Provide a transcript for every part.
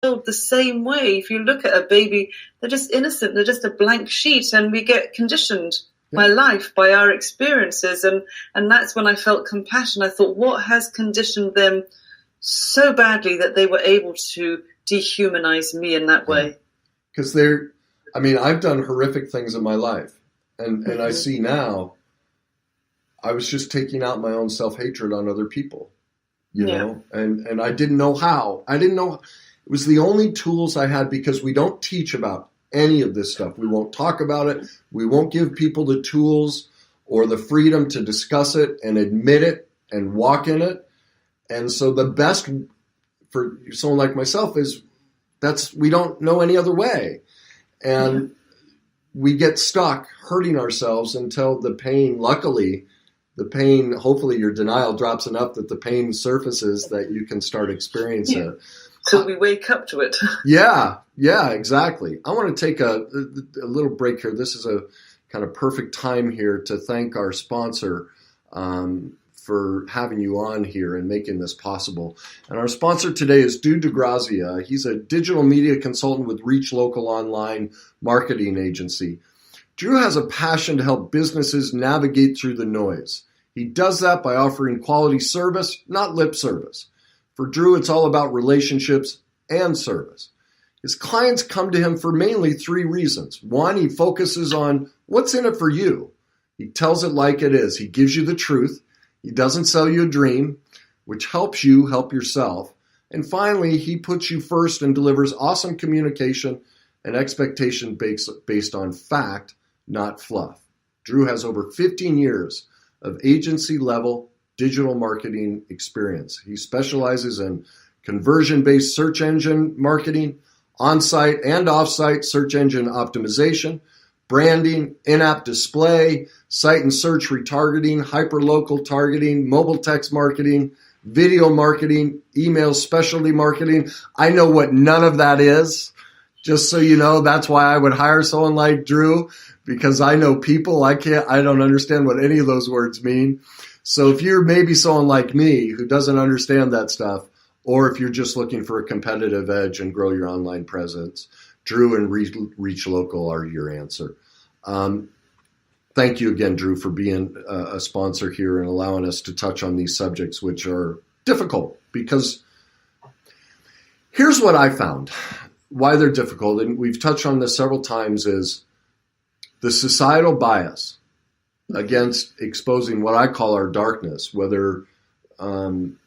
the same way. If you look at a baby, they're just innocent. They're just a blank sheet, and we get conditioned by life, by our experiences. And that's when I felt compassion. I thought, what has conditioned them so badly that they were able to dehumanize me in that way? Because I've done horrific things in my life. And I see now, I was just taking out my own self-hatred on other people, you know, and I didn't know how. I didn't know. It was the only tools I had, because we don't teach about any of this stuff. We won't talk about it. We won't give people the tools or the freedom to discuss it and admit it and walk in it. And so the best for someone like myself is we don't know any other way. And we get stuck hurting ourselves until the pain, hopefully your denial drops enough that the pain surfaces that you can start experiencing it. So we wake up to it. Yeah, exactly. I want to take a little break here. This is a kind of perfect time here to thank our sponsor for having you on here and making this possible. And our sponsor today is Drew DeGrazia. He's a digital media consultant with Reach Local Online Marketing Agency. Drew has a passion to help businesses navigate through the noise. He does that by offering quality service, not lip service. For Drew, it's all about relationships and service. His clients come to him for mainly three reasons. One, he focuses on what's in it for you. He tells it like it is. He gives you the truth. He doesn't sell you a dream, which helps you help yourself. And finally, he puts you first and delivers awesome communication and expectation based on fact, not fluff. Drew has over 15 years of agency-level digital marketing experience. He specializes in conversion-based search engine marketing, on-site and off-site search engine optimization, branding, in-app display, site and search retargeting, hyperlocal targeting, mobile text marketing, video marketing, email specialty marketing. I know what none of that is. Just so you know, that's why I would hire someone like Drew, because I know people. I don't understand what any of those words mean. So if you're maybe someone like me who doesn't understand that stuff, or if you're just looking for a competitive edge and grow your online presence, Drew and Reach Local are your answer. Thank you again, Drew, for being a sponsor here and allowing us to touch on these subjects, which are difficult. Because here's what I found, why they're difficult, and we've touched on this several times, is the societal bias against exposing what I call our darkness, whether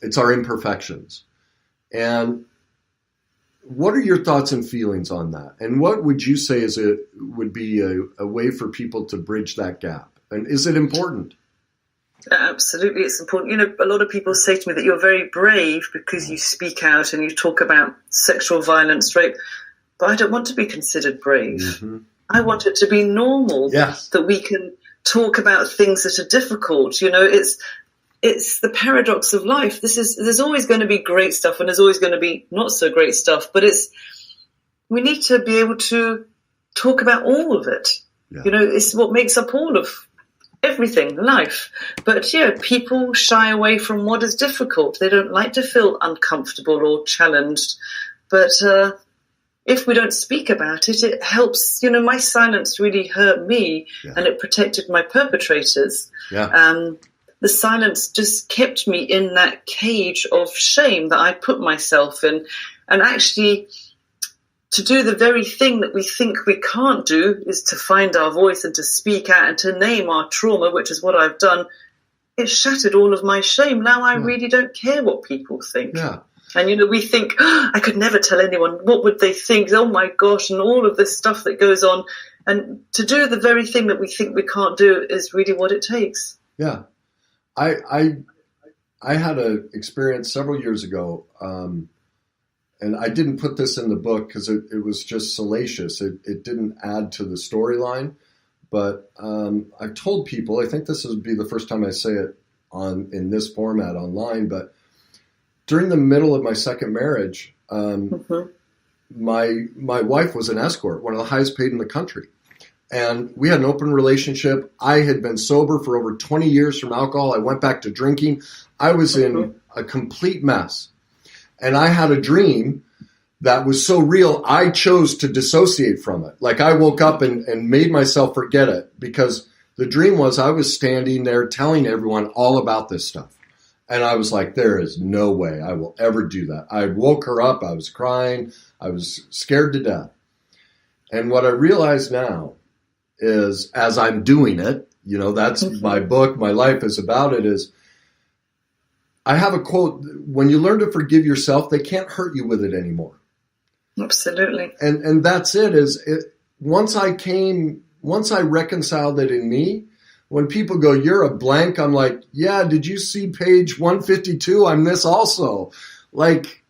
it's our imperfections. And what are your thoughts and feelings on that? And what would you say would be a way for people to bridge that gap? And is it important? Absolutely, it's important. You know, a lot of people say to me that you're very brave because you speak out and you talk about sexual violence, rape. But I don't want to be considered brave. Mm-hmm. I want it to be normal that we can talk about things that are difficult. You know, it's the paradox of life. There's always going to be great stuff and there's always going to be not so great stuff, but we need to be able to talk about all of it. Yeah. You know, it's what makes up all of everything, life. But people shy away from what is difficult. They don't like to feel uncomfortable or challenged. But if we don't speak about it, it helps. You know, my silence really hurt me and it protected my perpetrators. Yeah. The silence just kept me in that cage of shame that I put myself in. And actually, to do the very thing that we think we can't do is to find our voice and to speak out and to name our trauma, which is what I've done. It shattered all of my shame. Now I really don't care what people think. Yeah. And, you know, we think, I could never tell anyone. What would they think? Oh, my gosh, and all of this stuff that goes on. And to do the very thing that we think we can't do is really what it takes. Yeah. I had an experience several years ago, and I didn't put this in the book because it was just salacious. It didn't add to the storyline. But I've told people, I think this would be the first time I say it in this format online, but during the middle of my second marriage, my wife was an escort, one of the highest paid in the country. And we had an open relationship. I had been sober for over 20 years from alcohol. I went back to drinking. I was in a complete mess. And I had a dream that was so real, I chose to dissociate from it. Like I woke up and made myself forget it, because the dream was I was standing there telling everyone all about this stuff. And I was like, there is no way I will ever do that. I woke her up. I was crying. I was scared to death. And what I realize now is, as I'm doing it, you know, that's my book, my life is about it, is I have a quote: when you learn to forgive yourself, they can't hurt you with it anymore. Absolutely. And that's it, once I reconciled it in me, when people go, you're a blank, I'm like, yeah, did you see page 152? I'm this also. Like,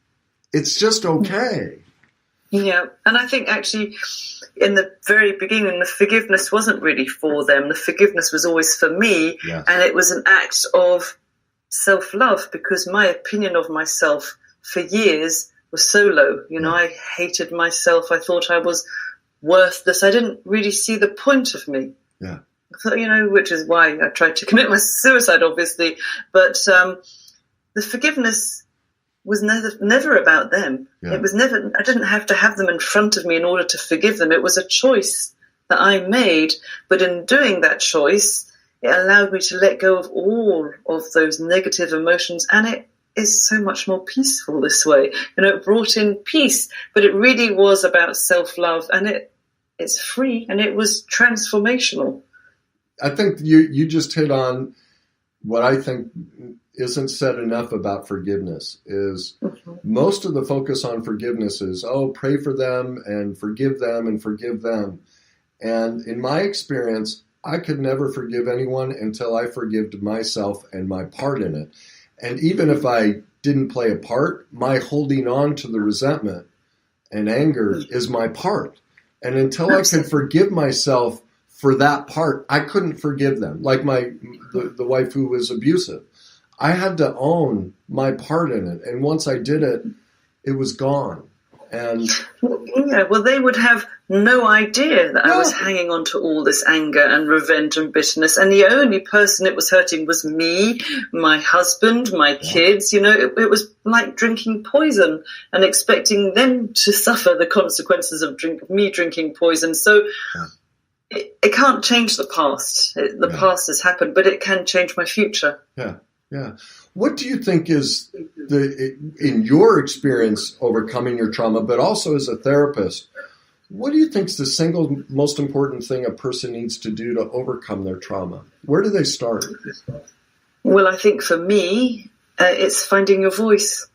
it's just okay. Yeah. And I think actually in the very beginning, the forgiveness wasn't really for them. The forgiveness was always for me. Yes. And it was an act of self-love, because my opinion of myself for years was so low. You know, I hated myself. I thought I was worthless. I didn't really see the point of me. Yeah. I thought, you know, which is why I tried to commit my suicide, obviously. But the forgiveness was never about them. Yeah. It was never. I didn't have to have them in front of me in order to forgive them. It was a choice that I made. But in doing that choice, it allowed me to let go of all of those negative emotions, and it is so much more peaceful this way. You know, it brought in peace, but it really was about self-love, and it's free, and it was transformational. I think you just hit on what I think isn't said enough about forgiveness is most of the focus on forgiveness is, pray for them and forgive them and forgive them. And in my experience, I could never forgive anyone until I forgave myself and my part in it. And even if I didn't play a part, my holding on to the resentment and anger is my part. And until I could forgive myself for that part, I couldn't forgive them. Like the wife who was abusive. I had to own my part in it. And once I did it, it was gone. And yeah, well, they would have no idea that I was hanging on to all this anger and revenge and bitterness. And the only person it was hurting was me, my husband, my kids. You know, it was like drinking poison and expecting them to suffer the consequences of me drinking poison. So it can't change the past. The past has happened, but it can change my future. Yeah, yeah. What do you think is, in your experience, overcoming your trauma, but also as a therapist, what do you think is the single most important thing a person needs to do to overcome their trauma? Where do they start? Well, I think for me, it's finding your voice.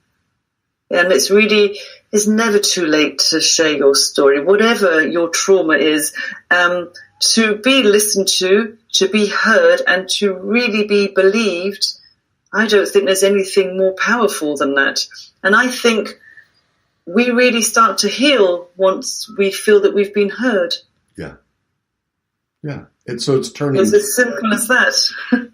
And it's never too late to share your story, whatever your trauma is, to be listened to be heard, and to really be believed. I don't think there's anything more powerful than that. And I think we really start to heal once we feel that we've been heard. Yeah. Yeah. So it's turning. It's as simple as that.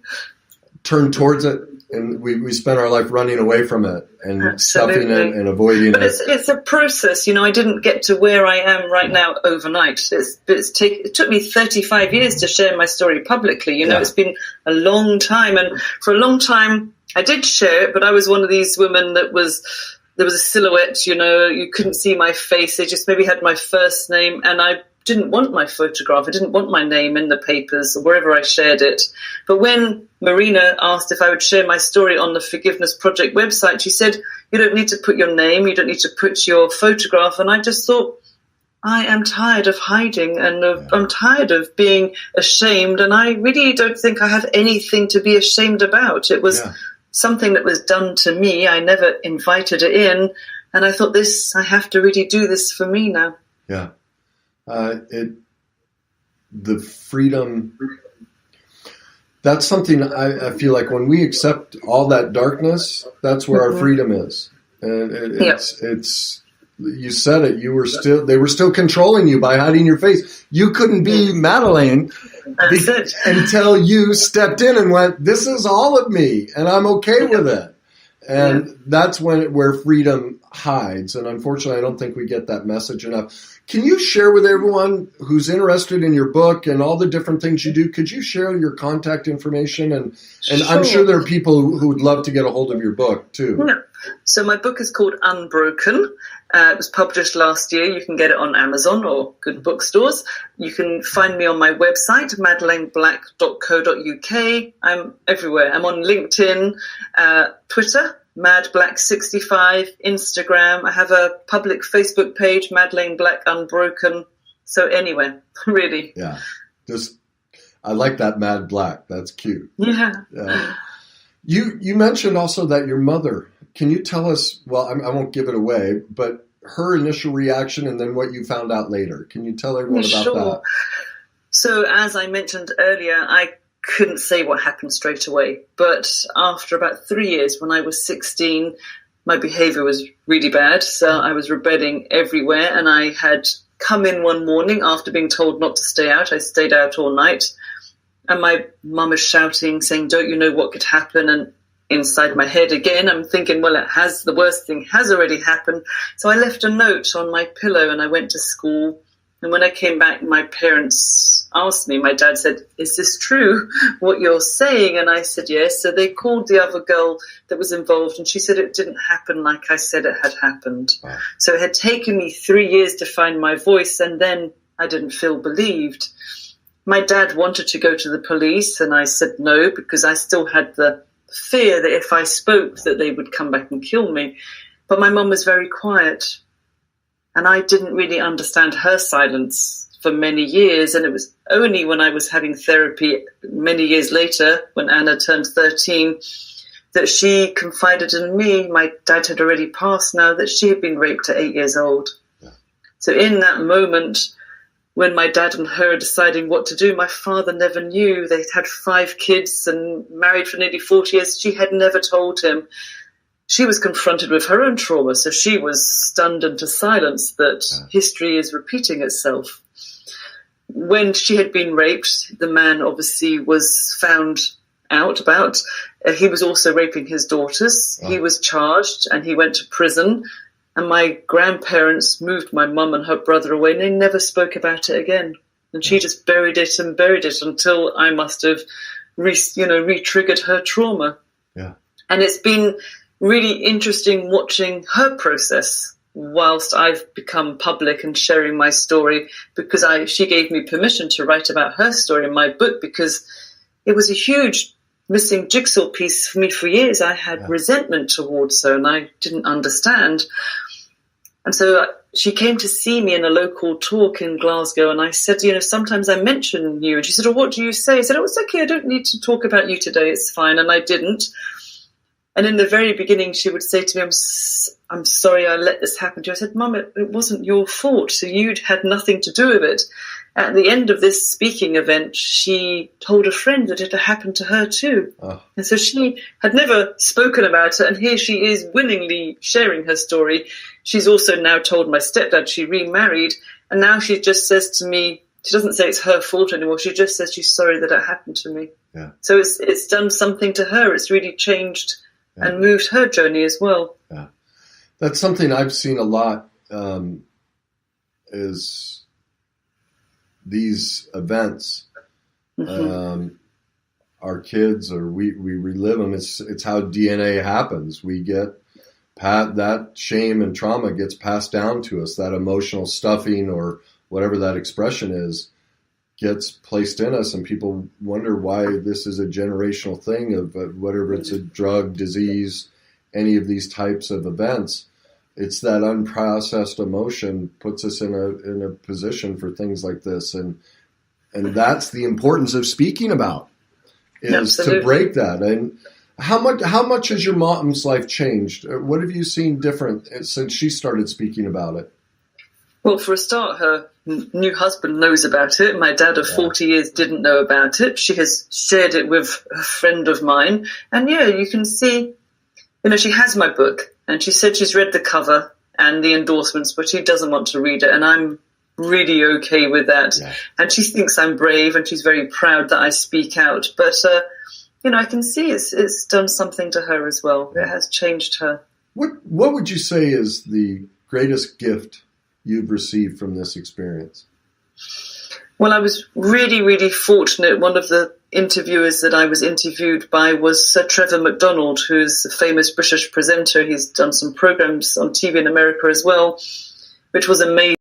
Turn towards it. And we spend our life running away from it and stuffing it and avoiding it. But it's a process. You know, I didn't get to where I am right now overnight. It took me 35 years to share my story publicly. You know, it's been a long time. And for a long time, I did share it, but I was one of these women there was a silhouette, you know, you couldn't see my face. They just maybe had my first name, and I didn't want my photograph. I didn't want my name in the papers or wherever I shared it. But when Marina asked if I would share my story on the Forgiveness Project website, she said, you don't need to put your name, you don't need to put your photograph. And I just thought, I am tired of hiding, and I'm tired of being ashamed. And I really don't think I have anything to be ashamed about. It was something that was done to me. I never invited it in. And I thought, I have to really do this for me now. Yeah. The freedom, that's something I feel like when we accept all that darkness, that's where our freedom is. And it's you said it, they were still controlling you by hiding your face. You couldn't be Madeleine until you stepped in and went, this is all of me and I'm okay with it. And that's where freedom, hides, and unfortunately I don't think we get that message enough. Can you share with everyone who's interested in your book and all the different things you do, could you share your contact information? And Sure. I'm sure there are people who would love to get a hold of your book too. Yeah. So my book is called Unbroken. It was published last year. You can get it on Amazon or good bookstores. You can find me on my website, madelineblack.co.uk. I'm everywhere. I'm on LinkedIn, Twitter, MadBlack65, Instagram. I have a public Facebook page, Madeleine Black Unbroken. So anywhere, really. Yeah. I like that Mad Black. That's cute. Yeah. You mentioned also that your mother, can you tell us, well, I won't give it away, but her initial reaction and then what you found out later. Can you tell everyone about that? So as I mentioned earlier, I couldn't say what happened straight away. But after about 3 years, when I was 16, my behavior was really bad. So I was rebelling everywhere. And I had come in one morning after being told not to stay out. I stayed out all night. And my mum is shouting, saying, don't you know what could happen? And inside my head again, I'm thinking, well, the worst thing has already happened. So I left a note on my pillow and I went to school. And when I came back, my parents asked me, my dad said, is this true, what you're saying? And I said, yes. So they called the other girl that was involved and she said it didn't happen like I said it had happened. Wow. So it had taken me 3 years to find my voice and then I didn't feel believed. My dad wanted to go to the police and I said no because I still had the fear that if I spoke that they would come back and kill me. But my mum was very quiet and I didn't really understand her silence for many years. And it was only when I was having therapy many years later, when Anna turned 13, that she confided in me, my dad had already passed now, that she had been raped at 8 years old. Yeah. So in that moment, when my dad and her deciding what to do, my father never knew. They'd had 5 kids and married for nearly 40 years. She had never told him. She was confronted with her own trauma, so she was stunned into silence that history is repeating itself. When she had been raped, the man obviously was found out about. He was also raping his daughters. He was charged and he went to prison. And my grandparents moved my mum and her brother away, and they never spoke about it again. And she just buried it until I must have, re-triggered her trauma. Yeah. And it's been really interesting watching her process whilst I've become public and sharing my story, because she gave me permission to write about her story in my book, because it was a huge missing jigsaw piece for me for years. I had resentment towards her and I didn't understand. And so she came to see me in a local talk in Glasgow and I said, sometimes I mention you. And she said, oh, what do you say? I said, oh, it's okay. I don't need to talk about you today. It's fine. And I didn't. And in the very beginning, she would say to me, I'm sorry I let this happen to you. I said, Mum, it wasn't your fault. So you'd had nothing to do with it. At the end of this speaking event, she told a friend that it had happened to her too. Oh. And so she had never spoken about it. And here she is willingly sharing her story. She's also now told my stepdad she remarried. And now she just says to me, she doesn't say it's her fault anymore. She just says she's sorry that it happened to me. Yeah. So it's done something to her. It's really changed and moved her journey as well. Yeah. That's something I've seen a lot, is these events. Our kids, or we relive them. It's how DNA happens. We get that shame and trauma gets passed down to us. That emotional stuffing, or whatever that expression is, gets placed in us, and people wonder why this is a generational thing of whatever it's a drug, disease, any of these types of events. It's that unprocessed emotion puts us in a position for things like this, and that's the importance of speaking about, is Absolutely. To break that. And how much has your mom's life changed? What have you seen different since she started speaking about it? Well, for a start, her new husband knows about it. My dad of 40 years didn't know about it. She has shared it with a friend of mine. And you can see, she has my book and she said she's read the cover and the endorsements, but she doesn't want to read it. And I'm really okay with that. Yeah. And she thinks I'm brave and she's very proud that I speak out. But, I can see it's done something to her as well. It has changed her. What would you say is the greatest gift you've received from this experience? Well, I was really, really fortunate. One of the interviewers that I was interviewed by was Sir Trevor MacDonald, who's a famous British presenter. He's done some programs on TV in America as well, which was amazing.